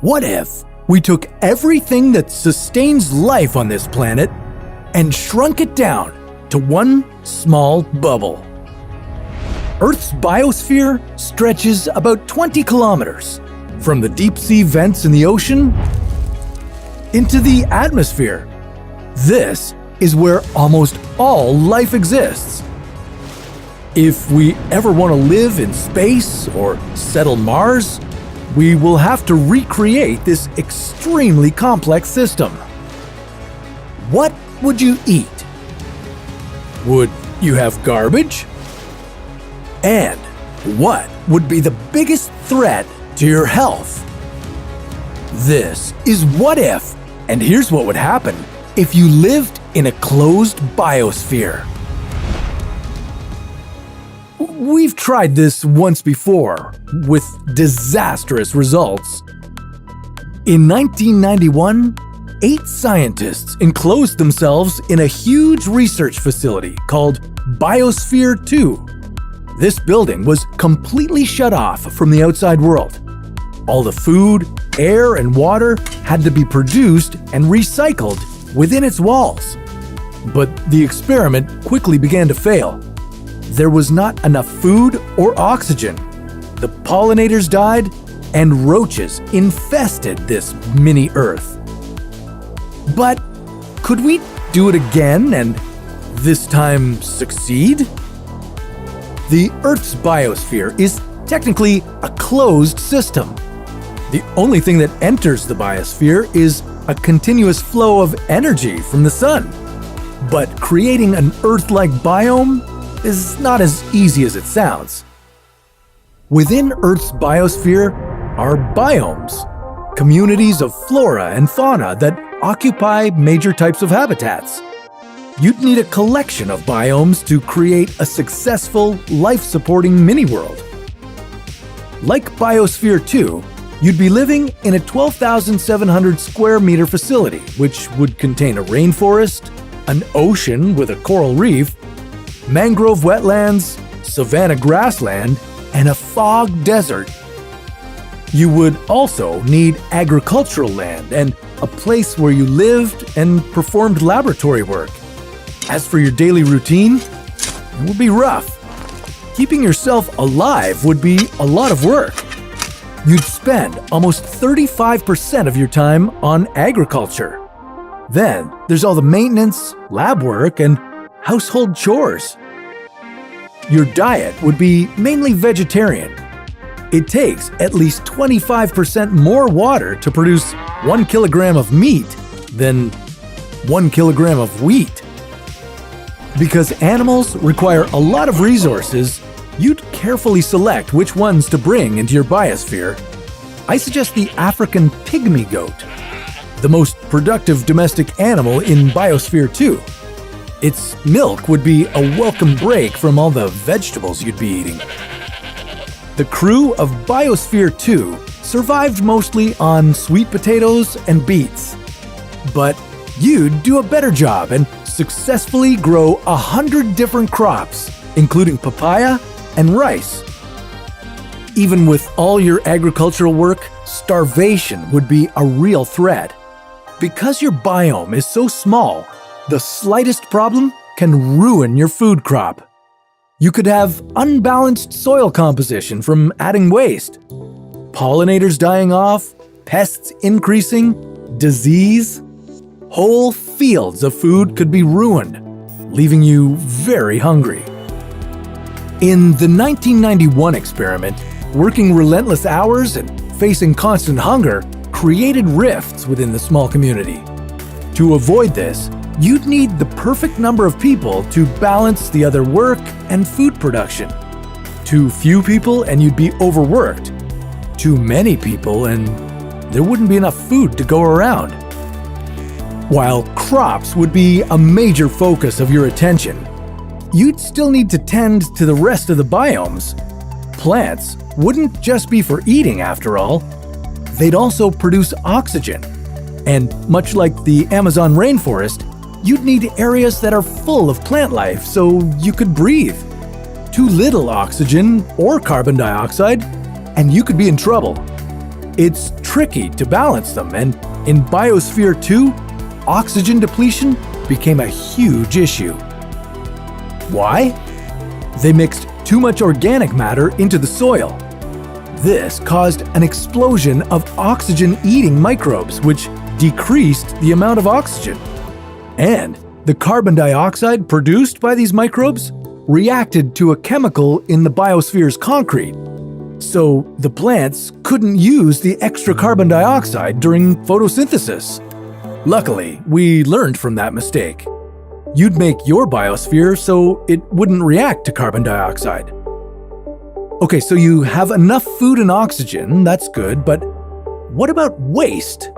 What if we took everything that sustains life on this planet and shrunk it down to one small bubble? Earth's biosphere stretches about 20 kilometers, from the deep sea vents in the ocean into the atmosphere. This is where almost all life exists. If we ever want to live in space or settle Mars, we will have to recreate this extremely complex system. What would you eat? Would you have garbage? And what would be the biggest threat to your health? This is What If, and here's what would happen if you lived in a closed biosphere. We've tried this once before, with disastrous results. In 1991, 8 scientists enclosed themselves in a huge research facility called Biosphere 2. This building was completely shut off from the outside world. All the food, air, and water had to be produced and recycled within its walls. But the experiment quickly began to fail. There was not enough food or oxygen. The pollinators died, and roaches infested this mini Earth. But could we do it again and this time succeed? The Earth's biosphere is technically a closed system. The only thing that enters the biosphere is a continuous flow of energy from the sun. But creating an Earth-like biome is not as easy as it sounds. Within Earth's biosphere are biomes, communities of flora and fauna that occupy major types of habitats. You'd need a collection of biomes to create a successful, life-supporting mini-world. Like Biosphere 2, you'd be living in a 12,700 square meter facility, which would contain a rainforest, an ocean with a coral reef, mangrove wetlands, savanna grassland, and a fog desert. You would also need agricultural land and a place where you lived and performed laboratory work. As for your daily routine, it would be rough. Keeping yourself alive would be a lot of work. You'd spend almost 35% of your time on agriculture. Then there's all the maintenance, lab work, and household chores. Your diet would be mainly vegetarian. It takes at least 25% more water to produce 1 kilogram of meat than 1 kilogram of wheat. Because animals require a lot of resources, you'd carefully select which ones to bring into your biosphere. I suggest the African pygmy goat, the most productive domestic animal in Biosphere 2. Its milk would be a welcome break from all the vegetables you'd be eating. The crew of Biosphere 2 survived mostly on sweet potatoes and beets. But you'd do a better job and successfully grow 100 different crops, including papaya and rice. Even with all your agricultural work, starvation would be a real threat. Because your biome is so small, the slightest problem can ruin your food crop. You could have unbalanced soil composition from adding waste, pollinators dying off, pests increasing, disease. Whole fields of food could be ruined, leaving you very hungry. In the 1991 experiment, working relentless hours and facing constant hunger created rifts within the small community. To avoid this, you'd need the perfect number of people to balance the other work and food production. Too few people and you'd be overworked. Too many people and there wouldn't be enough food to go around. While crops would be a major focus of your attention, you'd still need to tend to the rest of the biomes. Plants wouldn't just be for eating after all. They'd also produce oxygen. And much like the Amazon rainforest, you'd need areas that are full of plant life so you could breathe. Too little oxygen or carbon dioxide, and you could be in trouble. It's tricky to balance them, and in Biosphere 2, oxygen depletion became a huge issue. Why? They mixed too much organic matter into the soil. This caused an explosion of oxygen-eating microbes, which decreased the amount of oxygen. And the carbon dioxide produced by these microbes reacted to a chemical in the biosphere's concrete. So the plants couldn't use the extra carbon dioxide during photosynthesis. Luckily, we learned from that mistake. You'd make your biosphere so it wouldn't react to carbon dioxide. Okay, so you have enough food and oxygen, that's good, but what about waste?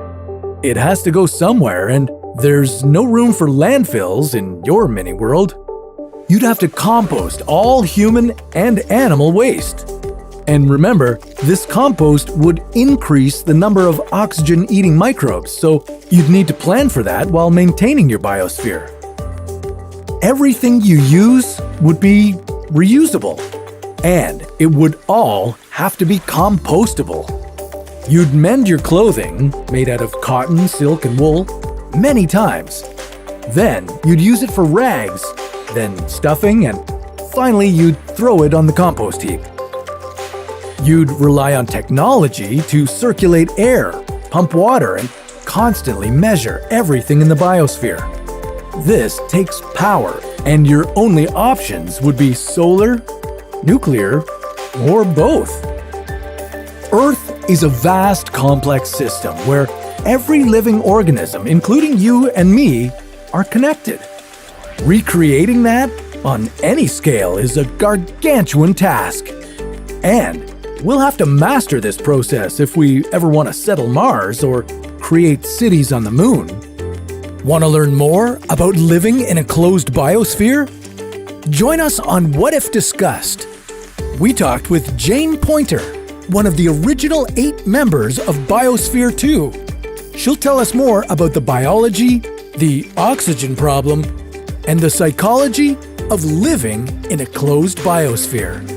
It has to go somewhere, and there's no room for landfills in your mini world. You'd have to compost all human and animal waste. And remember, this compost would increase the number of oxygen-eating microbes, so you'd need to plan for that while maintaining your biosphere. Everything you use would be reusable, and it would all have to be compostable. You'd mend your clothing, made out of cotton, silk, and wool, many times. Then you'd use it for rags, then stuffing, and finally you'd throw it on the compost heap. You'd rely on technology to circulate air, pump water, and constantly measure everything in the biosphere. This takes power, and your only options would be solar, nuclear, or both. Earth is a vast, complex system where every living organism, including you and me, are connected. Recreating that on any scale is a gargantuan task. And we'll have to master this process if we ever want to settle Mars or create cities on the moon. Want to learn more about living in a closed biosphere? Join us on What If Discussed. We talked with Jane Pointer, one of the original 8 members of Biosphere 2. She'll tell us more about the biology, the oxygen problem, and the psychology of living in a closed biosphere.